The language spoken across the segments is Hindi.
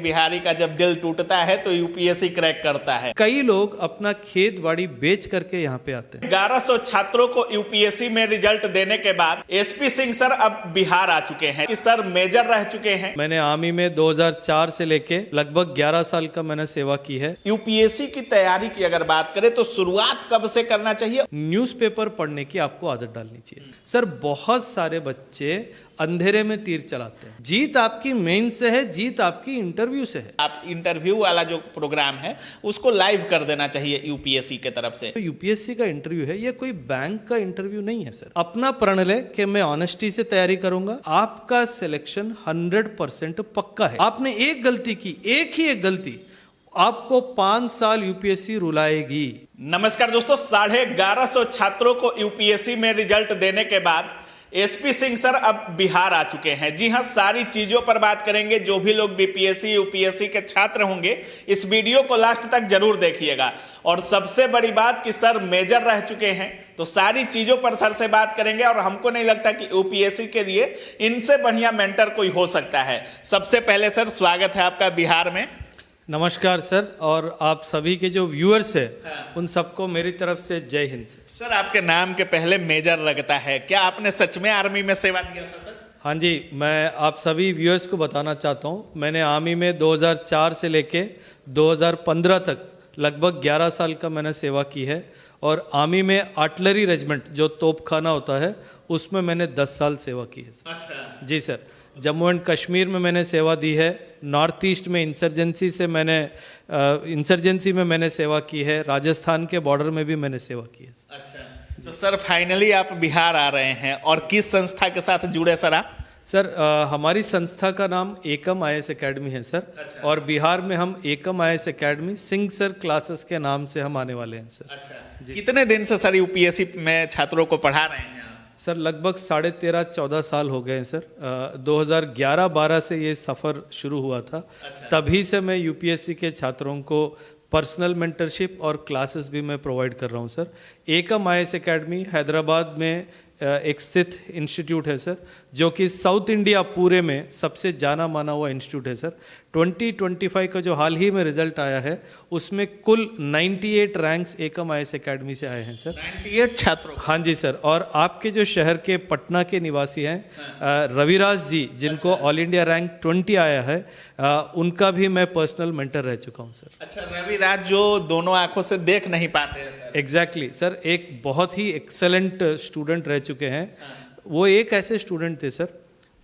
बिहारी का जब दिल टूटता है तो यूपीएससी क्रैक करता है। कई लोग अपना खेत बाड़ी बेच करके यहाँ पे आते हैं। 1100 छात्रों को यूपीएससी में रिजल्ट देने के बाद एसपी सिंह सर अब बिहार आ चुके हैं कि सर मेजर रह चुके हैं। मैंने आर्मी में 2004 से लेके लगभग 11 साल का मैंने सेवा की है। यूपीएससी की तैयारी की अगर बात करें तो शुरुआत कब से करना चाहिए? न्यूज़पेपर पढ़ने की आपको आदत डालनी चाहिए। सर बहुत सारे बच्चे अंधेरे में तीर चलाते हैं। जीत आपकी मेंस से है, जीत आपकी इंटरव्यू से है। आप इंटरव्यू वाला जो प्रोग्राम है उसको लाइव कर देना चाहिए यूपीएससी के तरफ से। तो यूपीएससी का इंटरव्यू है, ये कोई बैंक का इंटरव्यू नहीं है सर। अपना प्रण ले कि मैं ऑनेस्टी से तैयारी करूंगा, आपका सिलेक्शन 100% पक्का है। आपने एक गलती की, एक ही एक गलती, आपको 5 साल यूपीएससी रुलाएगी। नमस्कार दोस्तों, 1150 छात्रों को यूपीएससी में रिजल्ट देने के बाद एसपी सिंह सर अब बिहार आ चुके हैं। जी हां, सारी चीजों पर बात करेंगे। जो भी लोग बीपीएससी यूपीएससी के छात्र होंगे इस वीडियो को लास्ट तक जरूर देखिएगा। और सबसे बड़ी बात कि सर मेजर रह चुके हैं, तो सारी चीजों पर सर से बात करेंगे। और हमको नहीं लगता कि यूपीएससी के लिए इनसे बढ़िया मेंटर कोई हो सकता है। सबसे पहले सर स्वागत है आपका बिहार में। नमस्कार सर, और आप सभी के जो व्यूअर्स हैं उन सबको मेरी तरफ से जय हिंद सर। आपके नाम के पहले मेजर लगता है, क्या आपने सच में आर्मी में सेवा किया था सर? हाँ जी, मैं आप सभी व्यूअर्स को बताना चाहता हूँ, मैंने आर्मी में 2004 से लेके 2015 तक लगभग 11 साल का मैंने सेवा की है। और आर्मी में आर्टिलरी रेजिमेंट जो तोपखाना होता है उसमें मैंने 10 साल सेवा की है। अच्छा जी सर। जम्मू एंड कश्मीर में मैंने सेवा दी है। नॉर्थ ईस्ट में इंसर्जेंसी में मैंने सेवा की है। राजस्थान के बॉर्डर में भी मैंने सेवा की है। अच्छा, तो सर फाइनली आप बिहार आ रहे हैं, और किस संस्था के साथ जुड़े सर आप? सर हमारी संस्था का नाम एकम आईएएस एकेडमी है सर। अच्छा। और बिहार में हम एकम IAS academy Singh sir classes के नाम से हम आने वाले हैं सर। अच्छा, कितने दिन से सर यूपीएससी में छात्रों को पढ़ा रहे हैं? सर लगभग 13.5-14 साल हो गए हैं सर। 2011-12 से ये सफ़र शुरू हुआ था। अच्छा। तभी से मैं यूपीएससी के छात्रों को पर्सनल मेंटरशिप और क्लासेस भी मैं प्रोवाइड कर रहा हूँ सर। एकम आईएएस एकेडमी हैदराबाद में एक स्थित इंस्टीट्यूट है सर, जो कि साउथ इंडिया पूरे में सबसे जाना माना हुआ इंस्टीट्यूट है सर। 2025 का जो हाल ही में रिजल्ट आया है उसमें कुल 98 रैंक्स एकम आईएएस एकेडमी से आए हैं सर। 98 छात्रों? हाँ जी सर। और आपके जो शहर के पटना के निवासी हैं रविराज जी, जिनको ऑल इंडिया रैंक 20 आया है, उनका भी मैं पर्सनल मेंटर रह चुका हूँ सर। अच्छा, रविराज जो दोनों आंखों से देख नहीं पाते हैं सर। एग्जैक्टली सर, एक बहुत ही एक्सेलेंट स्टूडेंट रह चुके हैं। वो एक ऐसे स्टूडेंट थे सर,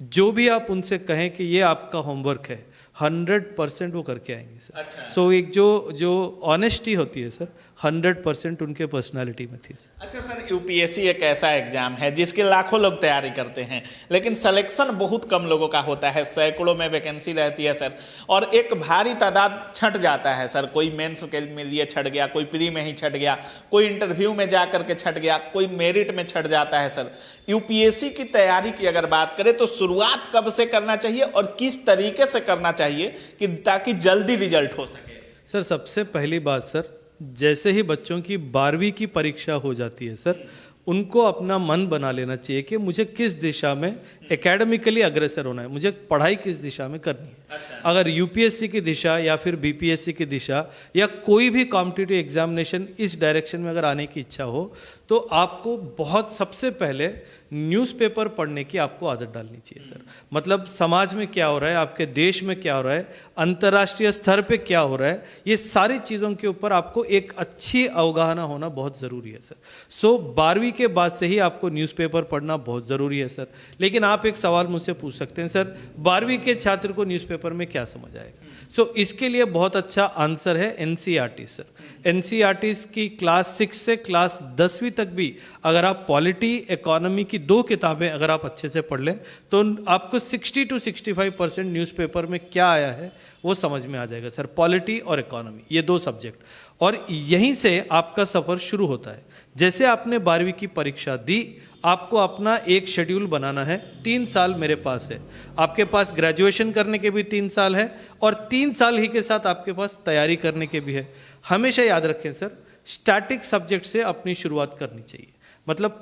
जो भी आप उनसे कहें कि ये आपका होमवर्क है, 100% वो करके आएंगे सर। अच्छा। सो एक जो ऑनेस्टी होती है सर, 100% उनके पर्सनालिटी में थी सर। अच्छा सर, यूपीएससी एक ऐसा एग्जाम है जिसके लाखों लोग तैयारी करते हैं, लेकिन सिलेक्शन बहुत कम लोगों का होता है। सैकड़ों में वैकेंसी रहती है सर, और एक भारी तादाद छंट जाता है सर। कोई मेंस के लिए छट गया, कोई प्री में ही छट गया, कोई इंटरव्यू में जा करके छट गया, कोई मेरिट में छट जाता है सर। यूपीएससी की तैयारी की अगर बात करें तो शुरुआत कब से करना चाहिए और किस तरीके से करना चाहिए कि ताकि जल्दी रिजल्ट हो सके? सर सबसे पहली बात सर, जैसे ही बच्चों की 12वीं की परीक्षा हो जाती है सर, उनको अपना मन बना लेना चाहिए कि मुझे किस दिशा में एकेडमिकली अग्रसर होना है, मुझे पढ़ाई किस दिशा में करनी है। अच्छा। अगर यूपीएससी की दिशा या फिर बीपीएससी की दिशा या कोई भी कॉम्पिटिटिव एग्जामिनेशन इस डायरेक्शन में अगर आने की इच्छा हो, तो आपको बहुत सबसे पहले न्यूज़पेपर पढ़ने की आपको आदत डालनी चाहिए सर। मतलब समाज में क्या हो रहा है, आपके देश में क्या हो रहा है, अंतर्राष्ट्रीय स्तर पे क्या हो रहा है, ये सारी चीज़ों के ऊपर आपको एक अच्छी अवगाहना होना बहुत ज़रूरी है सर। सो 12वीं के बाद से ही आपको न्यूज़पेपर पढ़ना बहुत ज़रूरी है सर। लेकिन आप एक सवाल मुझसे पूछ सकते हैं, सर 12वीं के छात्र को न्यूज़पेपर में क्या समझ आएगा? सो इसके लिए बहुत अच्छा आंसर है एनसीईआरटी सर। एनसीईआरटी की क्लास 6 से क्लास 10वीं तक भी अगर आप पॉलिटी इकोनॉमी की 2 किताबें अगर आप अच्छे से पढ़ लें, तो आपको 60 to 65% न्यूज़पेपर में क्या आया है वो समझ में आ जाएगा सर। पॉलिटी और इकोनॉमी, ये 2 सब्जेक्ट, और यहीं से आपका सफ़र शुरू होता है। जैसे आपने 12वीं की परीक्षा दी, आपको अपना एक शेड्यूल बनाना है। 3 साल मेरे पास है, आपके पास ग्रेजुएशन करने के भी 3 साल है, और 3 साल ही के साथ आपके पास तैयारी करने के भी है। हमेशा याद रखें सर, स्टैटिक सब्जेक्ट से अपनी शुरुआत करनी चाहिए। मतलब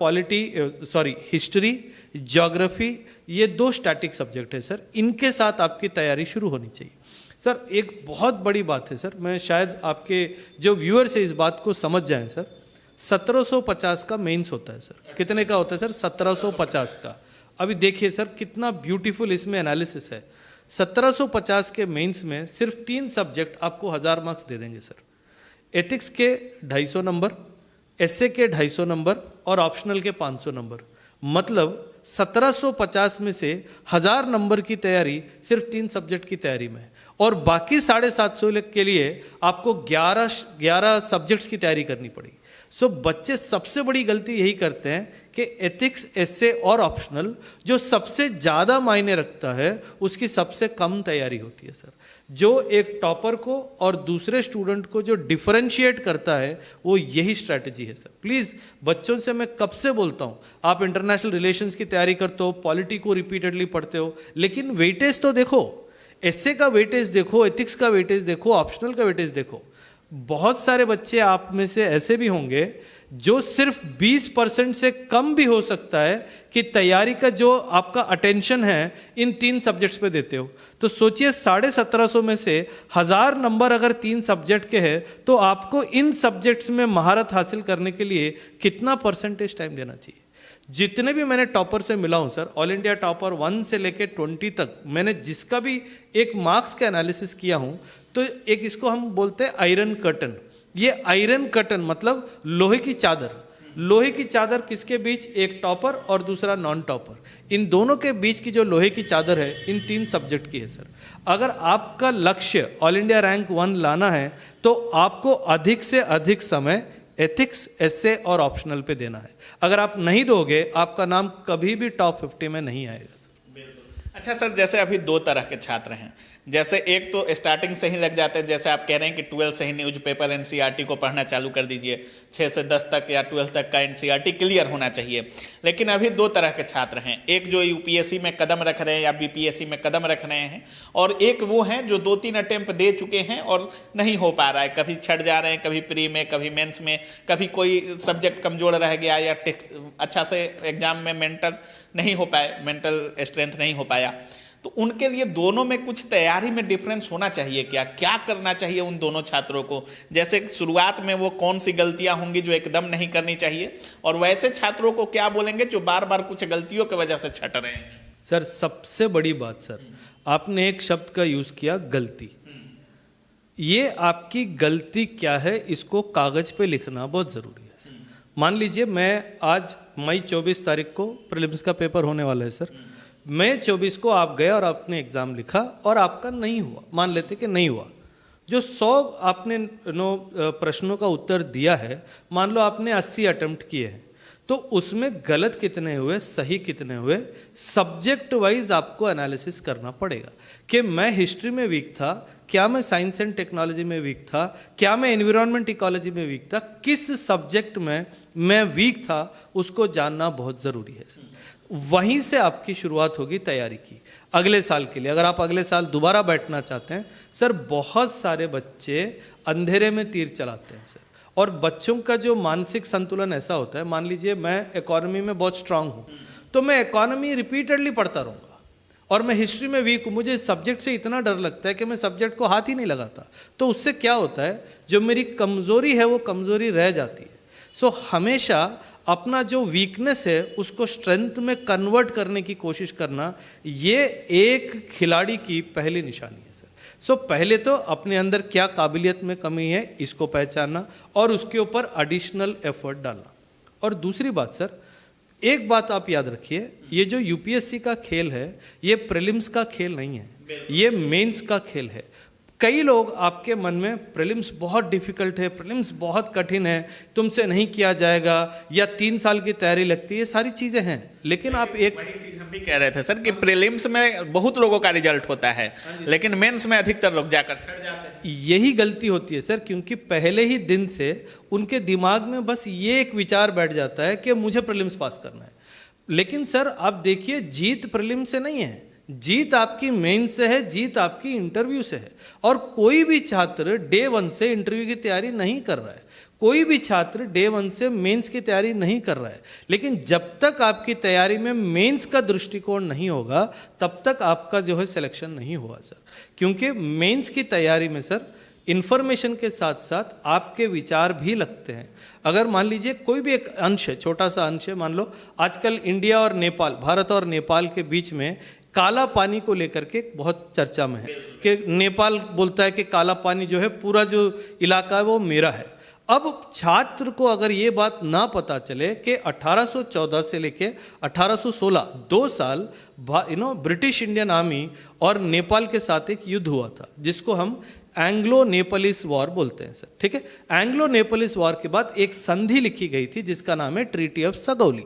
हिस्ट्री, ज्योग्राफी, ये 2 स्टैटिक सब्जेक्ट है सर, इनके साथ आपकी तैयारी शुरू होनी चाहिए। सर एक बहुत बड़ी बात है सर, मैं शायद आपके जो व्यूअर्स है इस बात को समझ जाएं सर। 1750 का मेंस होता है सर। कितने का होता है सर? 1750 का। अभी देखिए सर कितना ब्यूटीफुल इसमें एनालिसिस है। 1750 के मेंस में सिर्फ 3 सब्जेक्ट आपको 1000 मार्क्स दे देंगे सर। एथिक्स के 250 नंबर, एसए के 250 नंबर और ऑप्शनल के 500 नंबर। मतलब 1750 में से 1000 नंबर की तैयारी सिर्फ 3 सब्जेक्ट की तैयारी में है, और बाकी 750 के लिए आपको 11 सब्जेक्ट्स की तैयारी करनी पड़ेगी। सो बच्चे सबसे बड़ी गलती यही करते हैं कि एथिक्स, एसए और ऑप्शनल जो सबसे ज़्यादा मायने रखता है उसकी सबसे कम तैयारी होती है सर। जो एक टॉपर को और दूसरे स्टूडेंट को जो डिफरेंशिएट करता है वो यही स्ट्रैटेजी है सर। प्लीज़ बच्चों से मैं कब से बोलता हूँ, आप इंटरनेशनल रिलेशंस की तैयारी करते हो, पॉलिटी को रिपीटेडली पढ़ते हो, लेकिन वेटेज तो देखो, एसए का वेटेज देखो, एथिक्स का वेटेज देखो, ऑप्शनल का वेटेज देखो। बहुत सारे बच्चे आप में से ऐसे भी होंगे जो सिर्फ 20% से कम भी हो सकता है कि तैयारी का जो आपका अटेंशन है इन 3 सब्जेक्ट्स पे देते हो। तो सोचिए 1750 में से 1000 नंबर अगर 3 सब्जेक्ट के हैं तो आपको इन सब्जेक्ट्स में महारत हासिल करने के लिए कितना परसेंटेज टाइम देना चाहिए। जितने भी मैंने टॉपर से मिला हूं सर, ऑल इंडिया टॉपर 1 से लेके 20 तक, मैंने जिसका भी एक मार्क्स का एनालिसिस किया हूं, तो एक इसको हम बोलते हैं आयरन कर्टन। ये आयरन कर्टन मतलब लोहे की चादर। लोहे की चादर किसके बीच? एक टॉपर और दूसरा नॉन टॉपर। इन दोनों के बीच की जो लोहे की चादर है इन 3 सब्जेक्ट की है सर। अगर आपका लक्ष्य ऑल इंडिया रैंक 1 लाना है तो आपको अधिक से अधिक समय एथिक्स, एसए और ऑप्शनल पे देना है। अगर आप नहीं दोगे आपका नाम कभी भी टॉप 50 में नहीं आएगा सर। अच्छा सर, जैसे अभी 2 तरह के छात्र हैं। जैसे एक तो स्टार्टिंग से ही लग जाते हैं, जैसे आप कह रहे हैं कि 12 से ही न्यूज़पेपर एनसीईआरटी को पढ़ना चालू कर दीजिए, 6 से 10 तक या 12 तक का एनसीईआरटी क्लियर होना चाहिए। लेकिन अभी 2 तरह के छात्र हैं, एक जो यूपीएससी में कदम रख रहे हैं या बीपीएससी में कदम रख रहे हैं, और एक वो हैं जो 2-3 अटेम्प्ट दे चुके हैं और नहीं हो पा रहा है। कभी छट जा रहे हैं, कभी प्री में, कभी मेंस में, कभी कोई सब्जेक्ट कमजोर रह गया या अच्छा से एग्जाम में मेंटल नहीं हो पाए, मेंटल स्ट्रेंथ नहीं हो पाया। तो उनके लिए दोनों में कुछ तैयारी में डिफरेंस होना चाहिए क्या? क्या करना चाहिए उन दोनों छात्रों को? जैसे शुरुआत में वो कौन सी गलतियां होंगी जो एकदम नहीं करनी चाहिए, और वैसे छात्रों को क्या बोलेंगे जो बार बार कुछ गलतियों की वजह से छट रहे हैं? सर सबसे बड़ी बात सर, आपने एक शब्द का यूज किया, गलती। ये आपकी गलती क्या है इसको कागज पे लिखना बहुत जरूरी है। मान लीजिए मैं आज मई 24 तारीख को प्रीलिम्स का पेपर होने वाला है सर। मई 24 को आप गए और आपने एग्जाम लिखा और आपका नहीं हुआ, मान लेते कि नहीं हुआ। जो 100 आपने प्रश्नों का उत्तर दिया है, मान लो आपने 80 अटेम्प्ट किए हैं, तो उसमें गलत कितने हुए, सही कितने हुए, सब्जेक्ट वाइज आपको एनालिसिस करना पड़ेगा कि मैं हिस्ट्री में वीक था, क्या मैं साइंस एंड टेक्नोलॉजी में वीक था, क्या मैं एनवायरनमेंट इकोलॉजी में वीक था, किस सब्जेक्ट में मैं वीक था, उसको जानना बहुत ज़रूरी है। वहीं से आपकी शुरुआत होगी तैयारी की अगले साल के लिए। अगर आप अगले साल दोबारा बैठना चाहते हैं सर, बहुत सारे बच्चे अंधेरे में तीर चलाते हैं सर, और बच्चों का जो मानसिक संतुलन ऐसा होता है, मान लीजिए मैं इकोनॉमी में बहुत स्ट्रांग हूँ तो मैं इकोनॉमी रिपीटेडली पढ़ता रहूँगा, और मैं हिस्ट्री में वीक हूँ, मुझे सब्जेक्ट से इतना डर लगता है कि मैं सब्जेक्ट को हाथ ही नहीं लगाता। तो उससे क्या होता है, जो मेरी कमज़ोरी है वो कमज़ोरी रह जाती है। सो हमेशा अपना जो वीकनेस है उसको स्ट्रेंथ में कन्वर्ट करने की कोशिश करना, ये एक खिलाड़ी की पहली निशानी है सर। सो पहले तो अपने अंदर क्या काबिलियत में कमी है इसको पहचानना और उसके ऊपर एडिशनल एफर्ट डालना। और दूसरी बात सर, एक बात आप याद रखिए, ये जो यूपीएससी का खेल है ये प्रीलिम्स का खेल नहीं है, ये मेंस का खेल है। कई लोग आपके मन में प्रीलिम्स बहुत डिफिकल्ट है, प्रीलिम्स बहुत कठिन है, तुमसे नहीं किया जाएगा, या 3 साल की तैयारी लगती है, ये सारी चीजें हैं। लेकिन आप एक वही चीज हम भी कह रहे थे सर कि प्रीलिम्स में बहुत लोगों का रिजल्ट होता है, लेकिन मेंस में अधिकतर लोग जाकर छट जाते हैं। यही गलती होती है सर, क्योंकि पहले ही दिन से उनके दिमाग में बस ये एक विचार बैठ जाता है कि मुझे प्रीलिम्स पास करना है। लेकिन सर आप देखिए, जीत प्रीलिम्स से नहीं है, जीत आपकी मेन से है, जीत आपकी इंटरव्यू से है। और कोई भी छात्र डे 1 से इंटरव्यू की तैयारी नहीं कर रहा है, कोई भी छात्र डे 1 से मेंस की तैयारी नहीं कर रहा है। लेकिन जब तक आपकी तैयारी में मेंस का दृष्टिकोण नहीं होगा तब तक आपका जो है सिलेक्शन नहीं हुआ सर। क्योंकि मेंस की तैयारी में सर इंफॉर्मेशन के साथ साथ आपके विचार भी लगते हैं। अगर मान लीजिए कोई भी एक अंश है, छोटा सा अंश है, मान लो आजकल इंडिया और नेपाल, भारत और नेपाल के बीच में काला पानी को लेकर के बहुत चर्चा में है कि नेपाल बोलता है कि काला पानी जो है पूरा जो इलाका है वो मेरा है। अब छात्र को अगर ये बात ना पता चले कि 1814 से लेके 1816 2 साल ब्रिटिश इंडियन आर्मी और नेपाल के साथ एक युद्ध हुआ था जिसको हम एंग्लो नेपालिस वॉर बोलते हैं सर, ठीक है। एंग्लो नेपालिस वॉर के बाद एक संधि लिखी गई थी जिसका नाम है ट्रीटी ऑफ सगौली।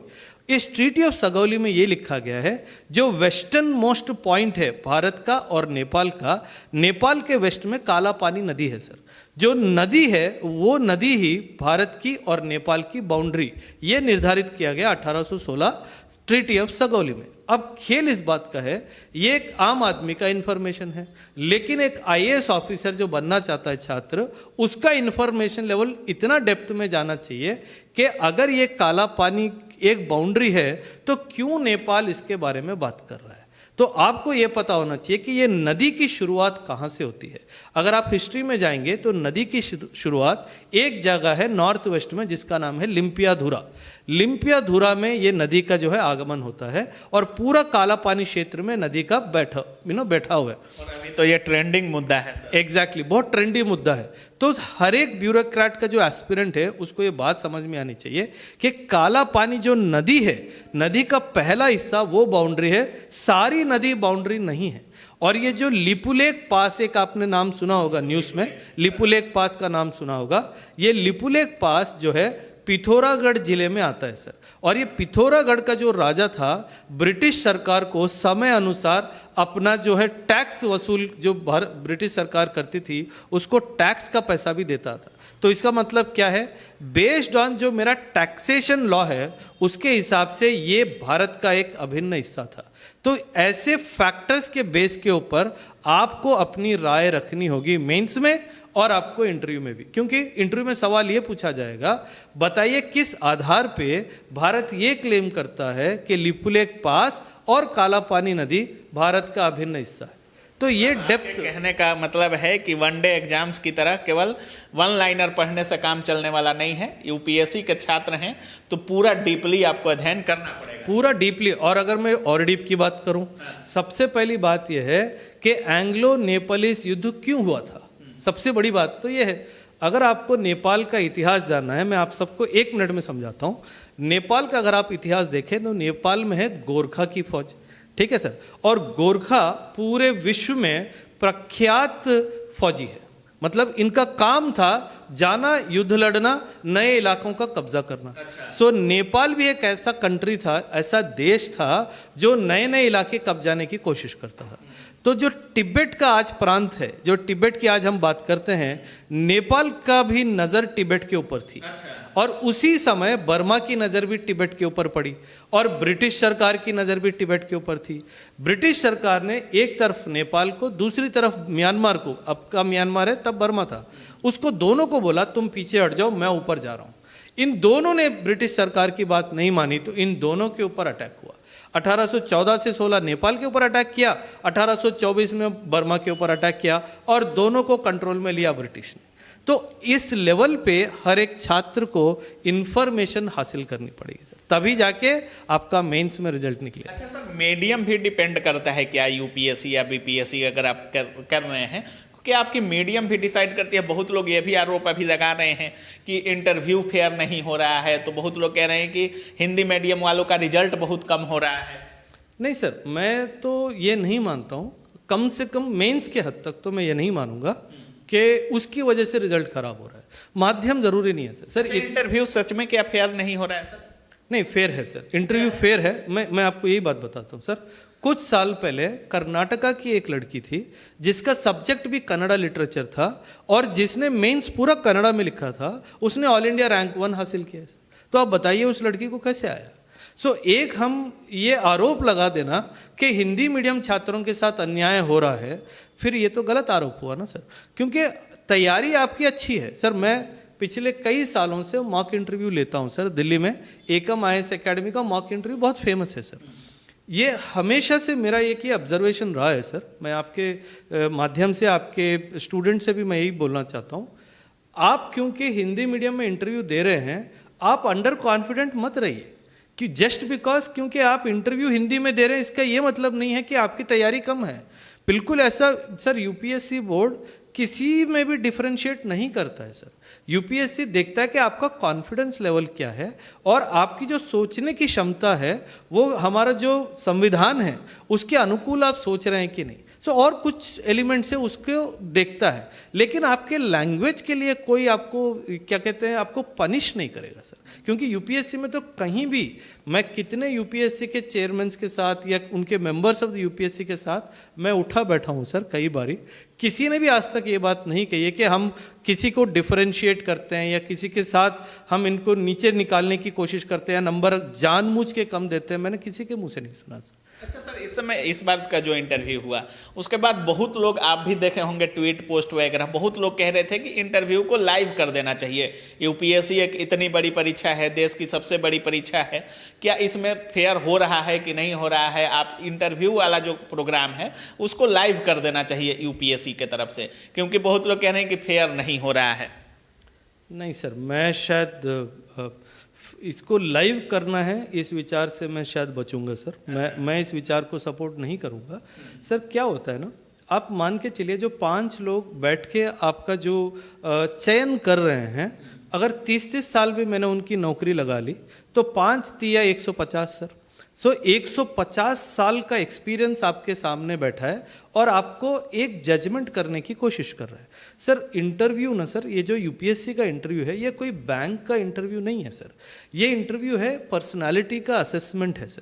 इस ट्रीटी ऑफ सगौली में ये लिखा गया है जो वेस्टर्न मोस्ट पॉइंट है भारत का और नेपाल का, नेपाल के वेस्ट में काला पानी नदी है सर। जो नदी है वो नदी ही भारत की और नेपाल की बाउंड्री ये निर्धारित किया गया 1816 ट्रीटी ऑफ सगौली में। अब खेल इस बात का है, ये एक आम आदमी का इंफॉर्मेशन है, लेकिन एक आईएएस ऑफिसर जो बनना चाहता है छात्र, उसका इंफॉर्मेशन लेवल इतना डेप्थ में जाना चाहिए कि अगर ये काला पानी एक बाउंड्री है तो क्यों नेपाल इसके बारे में बात कर रहा है। तो आपको यह पता होना चाहिए कि ये नदी की शुरुआत कहाँ से होती है। अगर आप हिस्ट्री में जाएंगे तो नदी की शुरुआत एक जगह है नॉर्थ वेस्ट में जिसका नाम है लिम्पियाधुरा। लिम्पियाधुरा में ये नदी का जो है आगमन होता है और पूरा काला पानी क्षेत्र में नदी का बैठा हुआ है। और अभी तो ये ट्रेंडिंग मुद्दा है सर। एग्जैक्टली, बहुत ट्रेंडी मुद्दा है। तो हर एक ब्यूरोक्रेट का जो एस्पिरेंट है उसको ये बात समझ में आनी चाहिए कि काला पानी जो नदी है, नदी का पहला हिस्सा वो बाउंड्री है, सारी नदी बाउंड्री नहीं है। और ये जो लिपुलेख पास, एक आपने नाम सुना होगा न्यूज़ में, लिपुलेख पास का नाम सुना होगा। ये लिपुलेख पास जो है पिथौरागढ़ जिले में आता है सर। और ये पिथौरागढ़ का जो राजा था, ब्रिटिश सरकार को समय अनुसार अपना जो है टैक्स वसूल जो ब्रिटिश सरकार करती थी उसको टैक्स का पैसा भी देता था। तो इसका मतलब क्या है, बेस्ड ऑन जो मेरा टैक्सेशन लॉ है उसके हिसाब से ये भारत का एक अभिन्न हिस्सा था। तो ऐसे फैक्टर्स के बेस के ऊपर आपको अपनी राय रखनी होगी मेंस में और आपको इंटरव्यू में भी, क्योंकि इंटरव्यू में सवाल ये पूछा जाएगा, बताइए किस आधार पे भारत ये क्लेम करता है कि लिपुलेख पास और काला पानी नदी भारत का अभिन्न हिस्सा है। तो ये डेप्थ कहने का मतलब है कि वनडे एग्जाम्स की तरह केवल वन लाइनर पढ़ने से काम चलने वाला नहीं है। यूपीएससी के छात्र हैं तो पूरा डीपली आपको अध्ययन करना पड़ेगा, पूरा डीपली। और अगर मैं और डीप की बात करूं, सबसे पहली बात यह है कि एंग्लो नेपालिस युद्ध क्यों हुआ था। सबसे बड़ी बात तो यह है, अगर आपको नेपाल का इतिहास जानना है, मैं आप सबको 1 मिनट में समझाता हूँ। नेपाल का अगर आप इतिहास देखें तो नेपाल में है गोरखा की फौज, ठीक है सर। और गोरखा पूरे विश्व में प्रख्यात फौजी है, मतलब इनका काम था जाना, युद्ध लड़ना, नए इलाकों का कब्जा करना। सो नेपाल भी एक ऐसा कंट्री था, ऐसा देश था जो नए नए इलाके कब्जाने की कोशिश करता था। तो जो तिब्बत का आज प्रांत है, जो तिब्बत की आज हम बात करते हैं, नेपाल का भी नज़र तिब्बत के ऊपर थी। और उसी समय बर्मा की नज़र भी तिब्बत के ऊपर पड़ी और ब्रिटिश सरकार की नज़र भी तिब्बत के ऊपर थी। ब्रिटिश सरकार ने एक तरफ नेपाल को, दूसरी तरफ म्यांमार को, अब का म्यांमार है तब बर्मा था, उसको दोनों को बोला तुम पीछे हट जाओ, मैं ऊपर जा रहा हूँ। इन दोनों ने ब्रिटिश सरकार की बात नहीं मानी तो इन दोनों के ऊपर अटैक हुआ। 1814 से 16 नेपाल के ऊपर अटैक किया, 1824 में बर्मा के ऊपर अटैक किया और दोनों को कंट्रोल में लिया ब्रिटिश ने। तो इस लेवल पे हर एक छात्र को इंफॉर्मेशन हासिल करनी पड़ेगी सर, तभी जाके आपका मेंस में रिजल्ट निकले। अच्छा सर, मीडियम भी डिपेंड करता है क्या, यूपीएससी या बीपीएससी अगर आप कर रहे हैं, कि आपकी मीडियम भी डिसाइड करती है। बहुत लोग ये भी आरोप अभी लगा रहे हैं कि इंटरव्यू फेयर नहीं हो रहा है, तो बहुत लोग कह रहे हैं कि हिंदी मीडियम वालों का रिजल्ट बहुत कम हो रहा है। नहीं सर, मैं तो ये नहीं मानता हूँ, कम से कम मेंस के हद तक तो मैं ये नहीं मानूंगा कि उसकी वजह से रिजल्ट खराब हो रहा है। माध्यम जरूरी नहीं है सर। सर इंटरव्यू सच में क्या फेयर नहीं हो रहा है सर? नहीं, फेयर है सर, इंटरव्यू फेयर है। मैं आपको यही बात बताता हूँ सर। कुछ साल पहले कर्नाटका की एक लड़की थी जिसका सब्जेक्ट भी कन्नड़ा लिटरेचर था और जिसने मेंस पूरा कन्नड़ा में लिखा था, उसने ऑल इंडिया रैंक 1 हासिल किया। तो आप बताइए उस लड़की को कैसे आया। सो एक हम ये आरोप लगा देना कि हिंदी मीडियम छात्रों के साथ अन्याय हो रहा है, फिर ये तो गलत आरोप हुआ ना सर, क्योंकि तैयारी आपकी अच्छी है सर। मैं पिछले कई सालों से मॉक इंटरव्यू लेता हूँ सर दिल्ली में, एकम IAS एकेडमी का मॉक इंटरव्यू बहुत फेमस है सर। ये हमेशा से मेरा एक ही ऑब्जर्वेशन रहा है सर। मैं आपके माध्यम से आपके स्टूडेंट से भी मैं यही बोलना चाहता हूँ, आप क्योंकि हिंदी मीडियम में इंटरव्यू दे रहे हैं, आप अंडर कॉन्फिडेंट मत रहिए कि जस्ट बिकॉज क्योंकि आप इंटरव्यू हिंदी में दे रहे हैं इसका ये मतलब नहीं है कि आपकी तैयारी कम है। बिल्कुल ऐसा सर यूपीएससी बोर्ड किसी में भी डिफरेंशिएट नहीं करता है सर। यूपीएससी देखता है कि आपका कॉन्फिडेंस लेवल क्या है और आपकी जो सोचने की क्षमता है वो हमारा जो संविधान है उसके अनुकूल आप सोच रहे हैं कि नहीं। सो और कुछ एलिमेंट से उसको देखता है, लेकिन आपके लैंग्वेज के लिए कोई आपको क्या कहते हैं आपको पनिश नहीं करेगा सर। क्योंकि यूपीएससी में तो कहीं भी मैं कितने यूपीएससी के चेयरमैन के साथ या उनके मेंबर्स ऑफ द यूपीएससी के साथ मैं उठा बैठा हूं सर कई बारी, किसी ने भी आज तक ये बात नहीं कही है कि हम किसी को डिफरेंशिएट करते हैं या किसी के साथ हम इनको नीचे निकालने की कोशिश करते हैं, नंबर जानबूझ के कम देते हैं। मैंने किसी के मुंह से नहीं सुना सर। अच्छा सर, इस समय इस बार का जो इंटरव्यू हुआ उसके बाद बहुत लोग, आप भी देखे होंगे ट्वीट पोस्ट वगैरह, बहुत लोग कह रहे थे कि इंटरव्यू को लाइव कर देना चाहिए। यूपीएससी एक इतनी बड़ी परीक्षा है, देश की सबसे बड़ी परीक्षा है, क्या इसमें फेयर हो रहा है कि नहीं हो रहा है? आप इंटरव्यू वाला जो प्रोग्राम है उसको लाइव कर देना चाहिए यूपीएससी के तरफ से, क्योंकि बहुत लोग कह रहे हैं कि फेयर नहीं हो रहा है। नहीं सर, मैं शायद इसको लाइव करना है इस विचार से मैं शायद बचूंगा सर। मैं इस विचार को सपोर्ट नहीं करूंगा सर। क्या होता है ना, आप मान के चलिए जो 5 लोग बैठ के आपका जो चयन कर रहे हैं, अगर 30-30 साल भी मैंने उनकी नौकरी लगा ली तो 5 तिया 150 सर। सो 150 साल का एक्सपीरियंस आपके सामने बैठा है और आपको एक जजमेंट करने की कोशिश कर रहा है सर। इंटरव्यू ना सर, ये जो यूपीएससी का इंटरव्यू है ये कोई बैंक का इंटरव्यू नहीं है सर। ये इंटरव्यू है पर्सनालिटी का असेसमेंट है सर।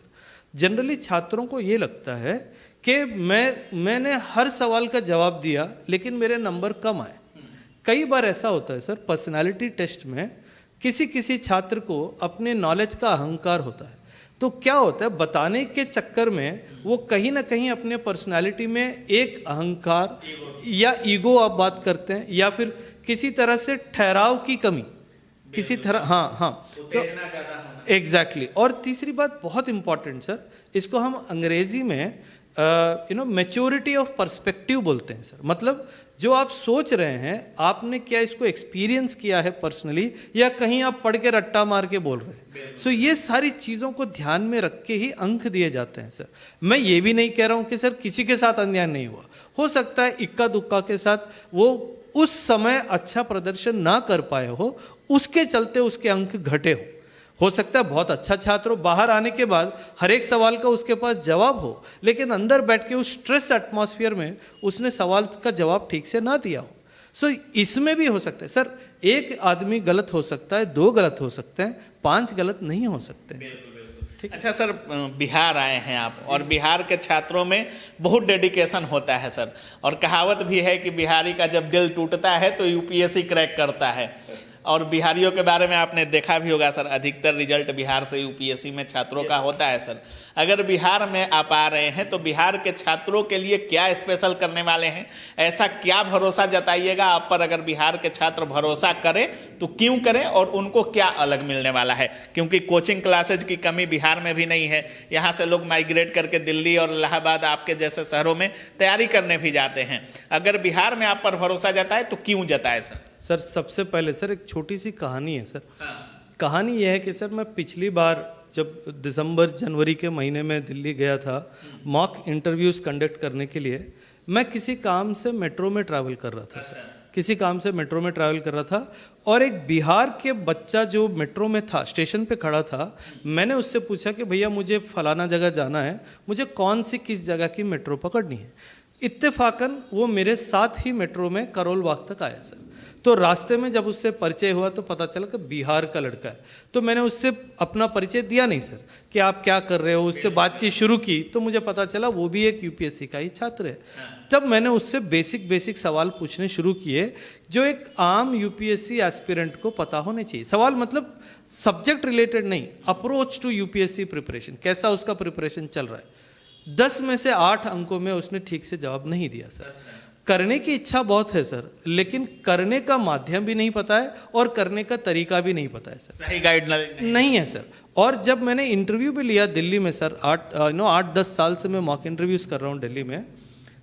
जनरली छात्रों को ये लगता है कि मैंने हर सवाल का जवाब दिया लेकिन मेरे नंबर कम आए। कई बार ऐसा होता है सर, पर्सनालिटी टेस्ट में किसी छात्र को अपने नॉलेज का अहंकार होता है, तो क्या होता है बताने के चक्कर में वो कहीं ना कहीं अपने पर्सनालिटी में एक अहंकार या ईगो आप बात करते हैं, या फिर किसी तरह से ठहराव की कमी, किसी तरह हाँ तो एग्जैक्टली। और तीसरी बात बहुत इंपॉर्टेंट सर, इसको हम अंग्रेजी में मैच्योरिटी ऑफ पर्सपेक्टिव बोलते हैं सर। मतलब जो आप सोच रहे हैं आपने क्या इसको एक्सपीरियंस किया है पर्सनली, या कहीं आप पढ़ के रट्टा मार के बोल रहे हैं। सो ये सारी चीज़ों को ध्यान में रख के ही अंक दिए जाते हैं सर। मैं ये भी नहीं कह रहा हूं कि सर किसी के साथ अन्याय नहीं हुआ, हो सकता है इक्का दुक्का के साथ वो उस समय अच्छा प्रदर्शन ना कर पाए हो, उसके चलते उसके अंक घटे हो सकता है बहुत अच्छा छात्र हो, बाहर आने के बाद हर एक सवाल का उसके पास जवाब हो, लेकिन अंदर बैठ के उस स्ट्रेस एटमॉस्फेयर में उसने सवाल का जवाब ठीक से ना दिया हो। सो इसमें भी हो सकता है सर, एक आदमी गलत हो सकता है, 2 गलत हो सकते हैं, 5 गलत नहीं हो सकते। ठीक। अच्छा सर, बिहार आए हैं आप, और बिहार के छात्रों में बहुत डेडिकेशन होता है सर, और कहावत भी है कि बिहारी का जब दिल टूटता है तो यूपीएससी क्रैक करता है। और बिहारियों के बारे में आपने देखा भी होगा सर, अधिकतर रिजल्ट बिहार से यूपीएससी में छात्रों का होता है सर। अगर बिहार में आप आ रहे हैं तो बिहार के छात्रों के लिए क्या स्पेशल करने वाले हैं? ऐसा क्या भरोसा जताइएगा आप पर? अगर बिहार के छात्र भरोसा करें तो क्यों करें, और उनको क्या अलग मिलने वाला है? क्योंकि कोचिंग क्लासेज की कमी बिहार में भी नहीं है। यहाँ से लोग माइग्रेट करके दिल्ली और इलाहाबाद आपके जैसे शहरों में तैयारी करने भी जाते हैं। अगर बिहार में आप पर भरोसा जताए तो क्यों जताए सर? सर सबसे पहले सर एक छोटी सी कहानी है सर। कहानी यह है कि सर मैं पिछली बार जब दिसंबर जनवरी के महीने में दिल्ली गया था मॉक इंटरव्यूज़ कंडक्ट करने के लिए, मैं किसी काम से मेट्रो में ट्रैवल कर रहा था सर। किसी काम से मेट्रो में ट्रैवल कर रहा था और एक बिहार के बच्चा जो मेट्रो में था, स्टेशन पे खड़ा था, मैंने उससे पूछा कि भैया मुझे फलाना जगह जाना है, मुझे कौन सी किस जगह की मेट्रो पकड़नी है। इत्तेफाकन वो मेरे साथ ही मेट्रो में करोल बाग तक आया सर। तो रास्ते में जब उससे परिचय हुआ तो पता चला कि बिहार का लड़का है। तो मैंने उससे अपना परिचय दिया नहीं सर कि आप क्या कर रहे हो, उससे बातचीत शुरू की तो मुझे पता चला वो भी एक यूपीएससी का ही छात्र है। तब मैंने उससे बेसिक सवाल पूछने शुरू किए जो एक आम यूपीएससी एस्पिरेंट को पता होने चाहिए। सवाल मतलब सब्जेक्ट रिलेटेड नहीं, अप्रोच टू यूपीएससी प्रिपरेशन, कैसा उसका प्रिपरेशन चल रहा है। 10 में से 8 अंकों में उसने ठीक से जवाब नहीं दिया सर। करने की इच्छा बहुत है सर, लेकिन करने का माध्यम भी नहीं पता है और करने का तरीका भी नहीं पता है सर, सही गाइड नहीं है सर। और जब मैंने इंटरव्यू भी लिया दिल्ली में सर, 8-10 साल से मैं मॉक इंटरव्यूज कर रहा हूँ दिल्ली में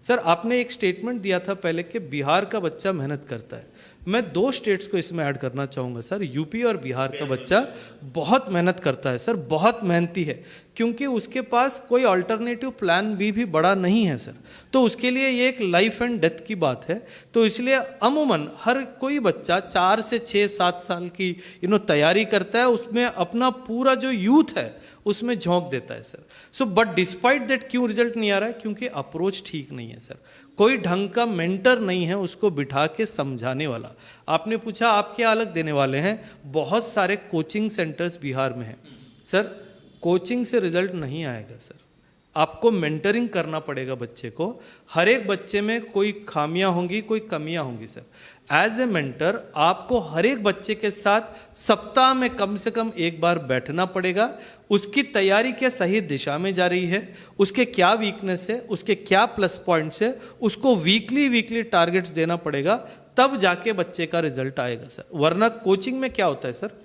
सर। आपने एक स्टेटमेंट दिया था पहले कि बिहार का बच्चा मेहनत करता है। मैं 2 स्टेट्स को इसमें ऐड करना चाहूँगा सर, यूपी और बिहार का बच्चा बहुत मेहनत करता है सर, बहुत मेहनती है, क्योंकि उसके पास कोई अल्टरनेटिव प्लान भी बड़ा नहीं है सर। तो उसके लिए ये एक लाइफ एंड डेथ की बात है। तो इसलिए अमूमन हर कोई बच्चा 4 से 6-7 साल की तैयारी करता है, उसमें अपना पूरा जो यूथ है उसमें झोंक देता है sir. So but despite that क्यों रिजल्ट नहीं आ रहा है? क्योंकि अप्रोच ठीक नहीं है सर, कोई ढंग का मेंटर नहीं है उसको बिठा के समझाने वाला। आपने पूछा आप क्या अलग देने वाले हैं, बहुत सारे कोचिंग सेंटर्स बिहार में हैं सर। कोचिंग से रिजल्ट नहीं आएगा सर, आपको मेंटरिंग करना पड़ेगा बच्चे को। हर एक बच्चे में कोई खामियां होंगी, कोई कमियां होंगी सर। एज ए मेंटर आपको हर एक बच्चे के साथ सप्ताह में कम से कम एक बार बैठना पड़ेगा, उसकी तैयारी क्या सही दिशा में जा रही है, उसके क्या वीकनेस है, उसके क्या प्लस पॉइंट्स है, उसको वीकली टारगेट्स देना पड़ेगा, तब जाके बच्चे का रिजल्ट आएगा सर। वरना कोचिंग में क्या होता है सर,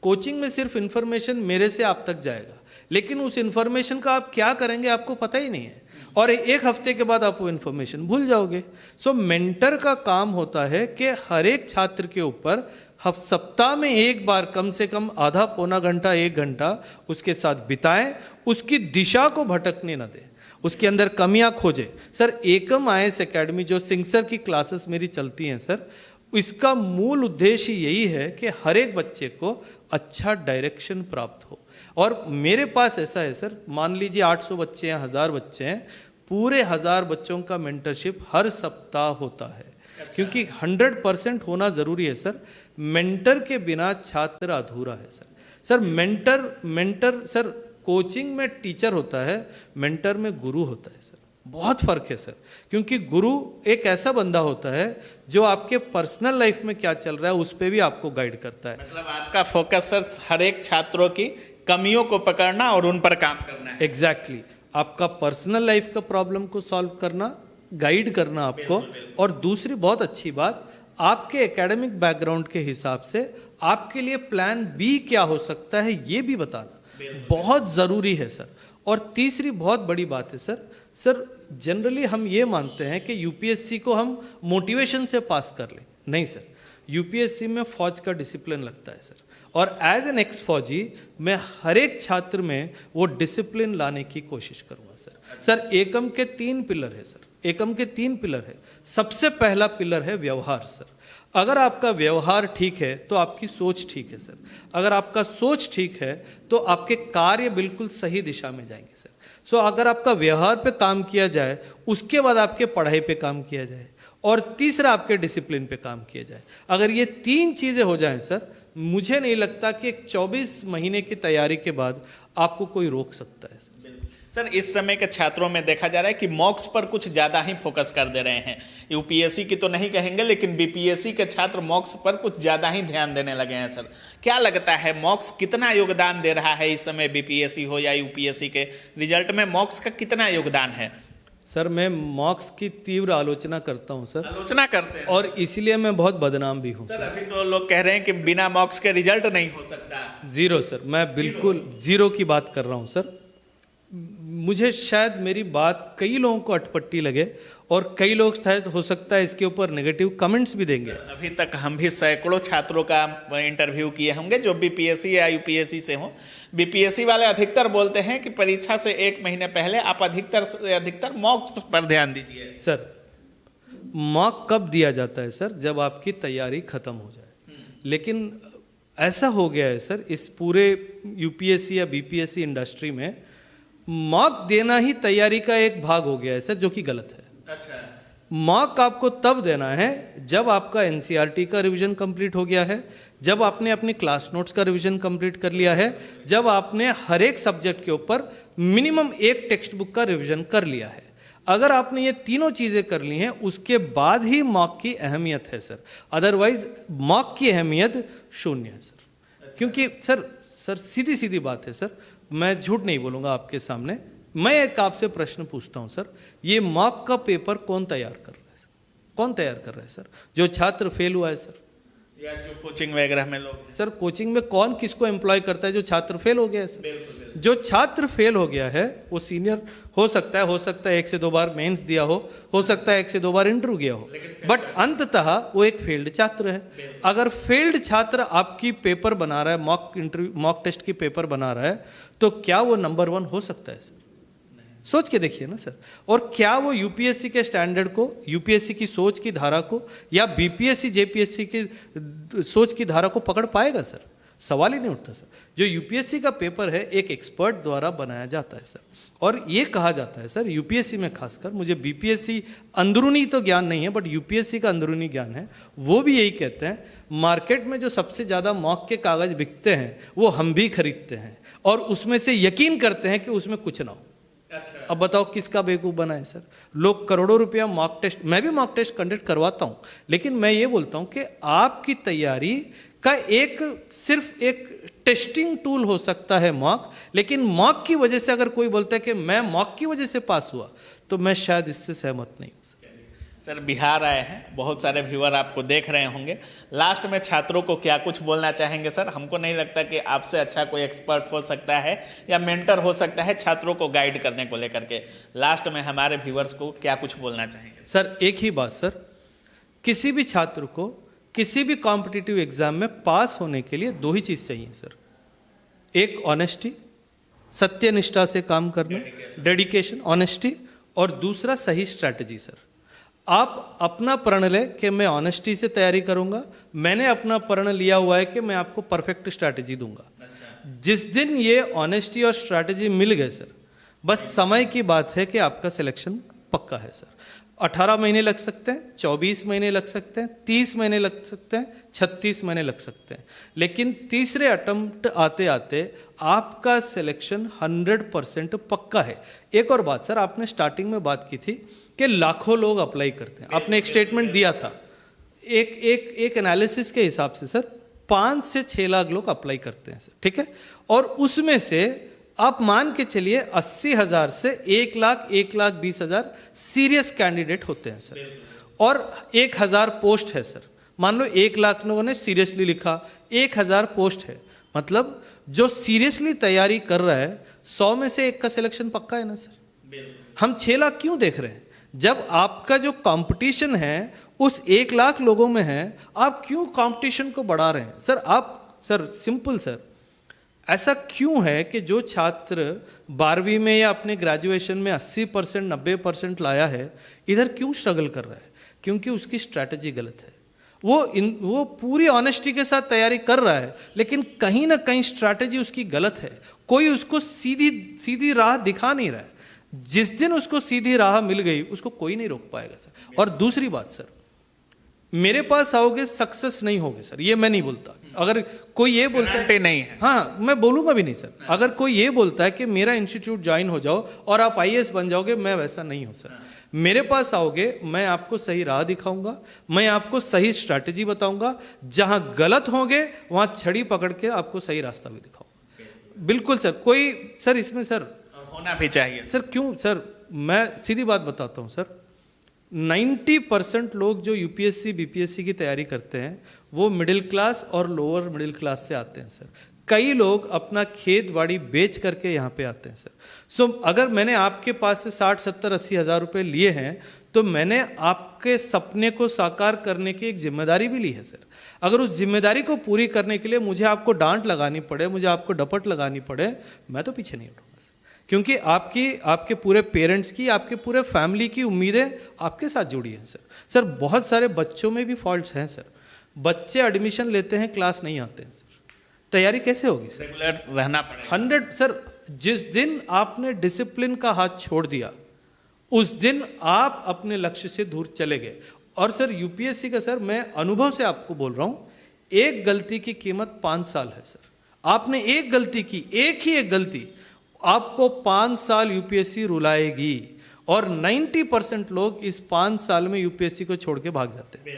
कोचिंग में सिर्फ इंफॉर्मेशन मेरे से आप तक जाएगा, लेकिन उस इंफॉर्मेशन का आप क्या करेंगे आपको पता ही नहीं है, और 1 हफ्ते के बाद आप वो इंफॉर्मेशन भूल जाओगे। सो मेंटर का काम होता है कि हर एक छात्र के ऊपर सप्ताह में एक बार कम से कम आधा पौना घंटा 1 घंटा उसके साथ बिताएं, उसकी दिशा को भटकने न दें, उसके अंदर कमियां खोजे सर। एकम आईएएस एकेडमी जो सिंह सर की क्लासेस मेरी चलती हैं सर, इसका मूल उद्देश्य यही है कि हर एक बच्चे को अच्छा डायरेक्शन प्राप्त हो। और मेरे पास ऐसा है सर, मान लीजिए 800 बच्चे हैं, 1000 बच्चे हैं, पूरे 1000 बच्चों का मेंटरशिप हर सप्ताह होता है। क्योंकि 100% होना जरूरी है सर। मेंटर के बिना छात्र अधूरा है sir. Sir mentor sir, coaching में टीचर होता है, मेंटर में गुरु होता है सर। बहुत फर्क है सर, क्योंकि गुरु एक ऐसा बंदा होता है जो आपके पर्सनल लाइफ में क्या चल रहा है उस पर भी आपको गाइड करता है। मतलब आपका फोकस सर हर एक छात्रों की कमियों को पकड़ना और उन पर काम करना है। एग्जैक्टली आपका पर्सनल लाइफ का प्रॉब्लम को सॉल्व करना, गाइड करना आपको। और दूसरी बहुत अच्छी बात, आपके एकेडमिक बैकग्राउंड के हिसाब से आपके लिए प्लान बी क्या हो सकता है ये भी बताना बहुत जरूरी है सर। और तीसरी बहुत बड़ी बात है सर, जनरली हम ये मानते हैं कि यूपीएससी को हम मोटिवेशन से पास कर लें, नहीं सर। यूपीएससी में फौज का डिसिप्लिन लगता है सर, और एज एन एक्स फौजी मैं हर एक छात्र में वो डिसिप्लिन लाने की कोशिश करूंगा सर। सर एकम के 3 पिलर है सर, एकम के 3 पिलर है। सबसे पहला पिलर है व्यवहार सर। अगर आपका व्यवहार ठीक है तो आपकी सोच ठीक है सर। अगर आपका सोच ठीक है तो आपके कार्य बिल्कुल सही दिशा में जाएंगे सर। सो अगर आपका व्यवहार पे काम किया जाए, उसके बाद आपके पढ़ाई पे काम किया जाए, और तीसरा आपके डिसिप्लिन पे काम किया जाए, अगर ये 3 चीजें हो जाएं सर, मुझे नहीं लगता कि 24 महीने की तैयारी के बाद आपको कोई रोक सकता है सर। इस समय के छात्रों में देखा जा रहा है कि मॉक्स पर कुछ ज़्यादा ही फोकस कर दे रहे हैं। यूपीएससी की तो नहीं कहेंगे, लेकिन बीपीएससी के छात्र मॉक्स पर कुछ ज़्यादा ही ध्यान देने लगे हैं सर। क्या लगता है मॉक्स कितना योगदान दे रहा है इस समय, बीपीएससी हो या यूपीएससी के रिजल्ट में मॉक्स का कितना योगदान है? सर मैं मॉक्स की तीव्र आलोचना करता हूं सर। आलोचना करते हैं और इसलिए मैं बहुत बदनाम भी हूं सर। अभी तो लोग कह रहे हैं कि बिना मॉक्स के रिजल्ट नहीं हो सकता। 0 सर, मैं बिल्कुल 0 की बात कर रहा हूं सर। मुझे शायद मेरी बात कई लोगों को अटपटी लगे, और कई लोग शायद हो सकता है इसके ऊपर नेगेटिव कमेंट्स भी देंगे। अभी तक हम भी सैकड़ों छात्रों का इंटरव्यू किए होंगे जो बीपीएससी या यूपीएससी से हों। बीपीएससी वाले अधिकतर बोलते हैं कि परीक्षा से 1 महीने पहले आप अधिकतर से अधिकतर मॉक पर ध्यान दीजिए। सर मॉक कब दिया जाता है सर? जब आपकी तैयारी खत्म हो जाए। लेकिन ऐसा हो गया है सर इस पूरे यूपीएससी या बीपीएससी इंडस्ट्री में, मॉक देना ही तैयारी का एक भाग हो गया है सर, जो कि गलत है। अच्छा। मॉक आपको तब देना है जब आपका एनसीईआरटी का रिवीजन कंप्लीट हो गया है, जब आपने अपनी क्लास नोट्स का रिवीजन कंप्लीट कर लिया है, जब आपने हर एक सब्जेक्ट के ऊपर मिनिमम एक टेक्स्ट बुक का रिवीजन कर लिया है। अगर आपने ये तीनों चीजें कर ली हैं उसके बाद ही मॉक की अहमियत है सर, अदरवाइज मॉक की अहमियत शून्य है सर। क्योंकि सर सीधी सीधी बात है सर, मैं झूठ नहीं बोलूंगा आपके सामने। मैं एक आपसे प्रश्न पूछता हूं सर, ये मॉक का पेपर कौन तैयार कर रहा है? कौन तैयार कर रहा है सर? जो छात्र फेल हुआ है सर, या जो कोचिंग वगैरह में लोग सर कोचिंग में कौन किसको एम्प्लॉय करता है? जो छात्र फेल हो गया है सर। जो छात्र फेल हो गया है वो सीनियर हो सकता है 1 से 2 बार मेंस दिया हो सकता है 1 से 2 बार इंटरव्यू गया हो, बट अंततः वो एक फेल्ड छात्र है। अगर फेल्ड छात्र आपकी पेपर बना रहा है, मॉक टेस्ट की पेपर बना रहा है, तो क्या वो नंबर 1 हो सकता है सर? सोच के देखिए ना सर। और क्या वो यूपीएससी के स्टैंडर्ड को, यूपीएससी की सोच की धारा को, या बीपीएससी जेपीएससी की सोच की धारा को पकड़ पाएगा सर? सवाल ही नहीं उठता सर। जो यूपीएससी का पेपर है एक एक्सपर्ट द्वारा बनाया जाता है सर, और ये कहा जाता है सर यूपीएससी में खासकर, मुझे बीपीएससी अंदरूनी तो ज्ञान नहीं है बट यूपीएससी का अंदरूनी ज्ञान है, वो भी यही कहते हैं मार्केट में जो सबसे ज्यादा मॉक के कागज बिकते हैं वो हम भी खरीदते हैं और उसमें से यकीन करते हैं कि उसमें कुछ ना हो। अच्छा। अब बताओ किसका बेवकूफ बना है सर? लोग करोड़ों रुपया मॉक टेस्ट, मैं भी मॉक टेस्ट कंडक्ट करवाता हूं, लेकिन मैं ये बोलता हूं कि आपकी तैयारी का सिर्फ एक टेस्टिंग टूल हो सकता है मॉक, लेकिन मॉक की वजह से अगर कोई बोलता है कि मैं मॉक की वजह से पास हुआ, तो मैं शायद इससे सहमत नहीं हूं सर। बिहार आए हैं, बहुत सारे व्यूअर आपको देख रहे होंगे, लास्ट में छात्रों को क्या कुछ बोलना चाहेंगे सर? हमको नहीं लगता कि आपसे अच्छा कोई एक्सपर्ट हो सकता है या मेंटर हो सकता है छात्रों को गाइड करने को लेकर के। लास्ट में हमारे व्यूअर्स को क्या कुछ बोलना चाहेंगे सर? एक ही बात सर, किसी भी छात्र को किसी भी कॉम्पिटिटिव एग्जाम में पास होने के लिए 2 ही चीज चाहिए सर। एक ऑनेस्टी, सत्यनिष्ठा से काम करना, डेडिकेशन, ऑनेस्टी, और दूसरा सही स्ट्रैटेजी सर। आप अपना प्रण ले कि मैं ऑनेस्टी से तैयारी करूंगा, मैंने अपना प्रण लिया हुआ है कि मैं आपको परफेक्ट स्ट्रैटेजी दूंगा। जिस दिन ये ऑनेस्टी और स्ट्रैटेजी मिल गए सर, बस समय की बात है कि आपका सिलेक्शन पक्का है सर। 18 महीने लग सकते हैं, 24 महीने लग सकते हैं, 30 महीने लग सकते हैं, 36 महीने लग सकते हैं, लेकिन तीसरे अटेम्प्ट आते आते आपका सिलेक्शन 100% पक्का है। एक और बात सर, आपने स्टार्टिंग में बात की थी कि लाखों लोग अप्लाई करते हैं, आपने एक स्टेटमेंट दिया था। एक एनालिसिस के हिसाब से सर 5 से 6 लाख लोग अप्लाई करते हैं सर, ठीक है, और उसमें से आप मान के चलिए 80,000 से 1,20,000 सीरियस कैंडिडेट होते हैं सर, और 1,000 पोस्ट है सर। मान लो 1 लाख लोगों ने सीरियसली लिखा, 1,000 पोस्ट है, मतलब जो सीरियसली तैयारी कर रहा है 100 में से 1 का सिलेक्शन पक्का है ना सर। हम 6 लाख क्यों देख रहे हैं? जब आपका जो कंपटीशन है उस 1 लाख लोगों में है, आप क्यों कंपटीशन को बढ़ा रहे हैं सर? सर सिंपल सर, ऐसा क्यों है कि जो छात्र 12वीं में या अपने ग्रेजुएशन में 80% 90% लाया है, इधर क्यों स्ट्रगल कर रहा है? क्योंकि उसकी स्ट्रैटेजी गलत है। वो पूरी ऑनेस्टी के साथ तैयारी कर रहा है, लेकिन कहीं ना कहीं स्ट्रैटेजी उसकी गलत है। कोई उसको सीधी राह दिखा नहीं रहा है। जिस दिन उसको सीधी राह मिल गई, उसको कोई नहीं रोक पाएगा सर। और दूसरी बात सर, मेरे पास आओगे सक्सेस नहीं होगे सर, ये मैं नहीं बोलता। अगर कोई ये बोलता है नहीं है, हाँ, मैं बोलूंगा भी नहीं सर। अगर कोई ये बोलता है कि मेरा इंस्टीट्यूट ज्वाइन हो जाओ और आप आईएएस बन जाओगे, मैं वैसा नहीं हूं सर। मेरे पास आओगे, मैं आपको सही राह दिखाऊंगा, मैं आपको सही स्ट्रैटेजी बताऊंगा, जहां गलत होंगे वहां छड़ी पकड़ के आपको सही रास्ता भी दिखाऊंगा। बिल्कुल सर, कोई सर इसमें सर होना भी चाहिए सर। क्यों सर? मैं सीधी बात बताता हूं सर, 90% लोग जो यूपीएससी बीपीएससी की तैयारी करते हैं वो मिडिल क्लास और लोअर मिडिल क्लास से आते हैं सर। कई लोग अपना खेत बाड़ी बेच करके यहाँ पे आते हैं सर। सो अगर मैंने आपके पास से 60, 70, 80 हज़ार रुपये लिए हैं, तो मैंने आपके सपने को साकार करने की एक जिम्मेदारी भी ली है सर। अगर उस जिम्मेदारी को पूरी करने के लिए मुझे आपको डांट लगानी पड़े, मुझे आपको डपट लगानी पड़े, मैं तो पीछे नहीं हटूंगा सर। क्योंकि आपके पूरे पेरेंट्स की, आपके पूरे फैमिली की उम्मीदें आपके साथ जुड़ी हैं सर। सर बहुत सारे बच्चों में भी फॉल्ट्स हैं सर। बच्चे एडमिशन लेते हैं, क्लास नहीं आते हैं सर। तैयारी कैसे होगी सर? रेगुलर रहना पड़ेगा। 100 सर, जिस दिन आपने डिसिप्लिन का हाथ छोड़ दिया, उस दिन आप अपने लक्ष्य से दूर चले गए। और सर यूपीएससी का सर मैं अनुभव से आपको बोल रहा हूं, एक गलती की कीमत 5 साल है सर। आपने एक गलती की, एक ही एक गलती आपको 5 साल यूपीएससी रुलाएगी, और 90% लोग इस 5 साल में यूपीएससी को छोड़ के भाग जाते हैं।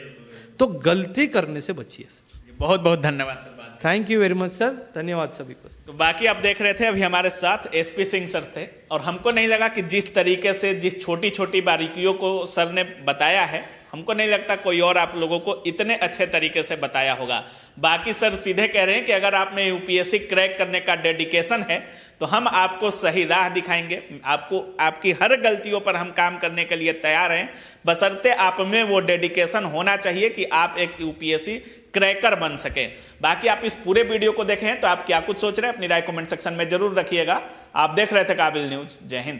तो गलती करने से बचिए सर। बहुत बहुत धन्यवाद sir. Thank you very much sir, धन्यवाद सभी को। तो बाकी आप देख रहे थे अभी हमारे साथ एसपी सिंह सर थे, और हमको नहीं लगा कि जिस तरीके से जिस छोटी छोटी बारीकियों को सर ने बताया है, हमको नहीं लगता कोई और आप लोगों को इतने अच्छे तरीके से बताया होगा। बाकी सर सीधे कह रहे हैं कि अगर आप में यूपीएससी क्रैक करने का डेडिकेशन है तो हम आपको सही राह दिखाएंगे, आपको आपकी हर गलतियों पर हम काम करने के लिए तैयार हैं, बशर्ते आप में वो डेडिकेशन होना चाहिए कि आप एक यूपीएससी क्रैकर बन सके। बाकी आप इस पूरे वीडियो को देखें तो आप क्या कुछ सोच रहे हैं अपनी राय कमेंट सेक्शन में जरूर रखिएगा। आप देख रहे थे काबिल न्यूज। जय हिंद।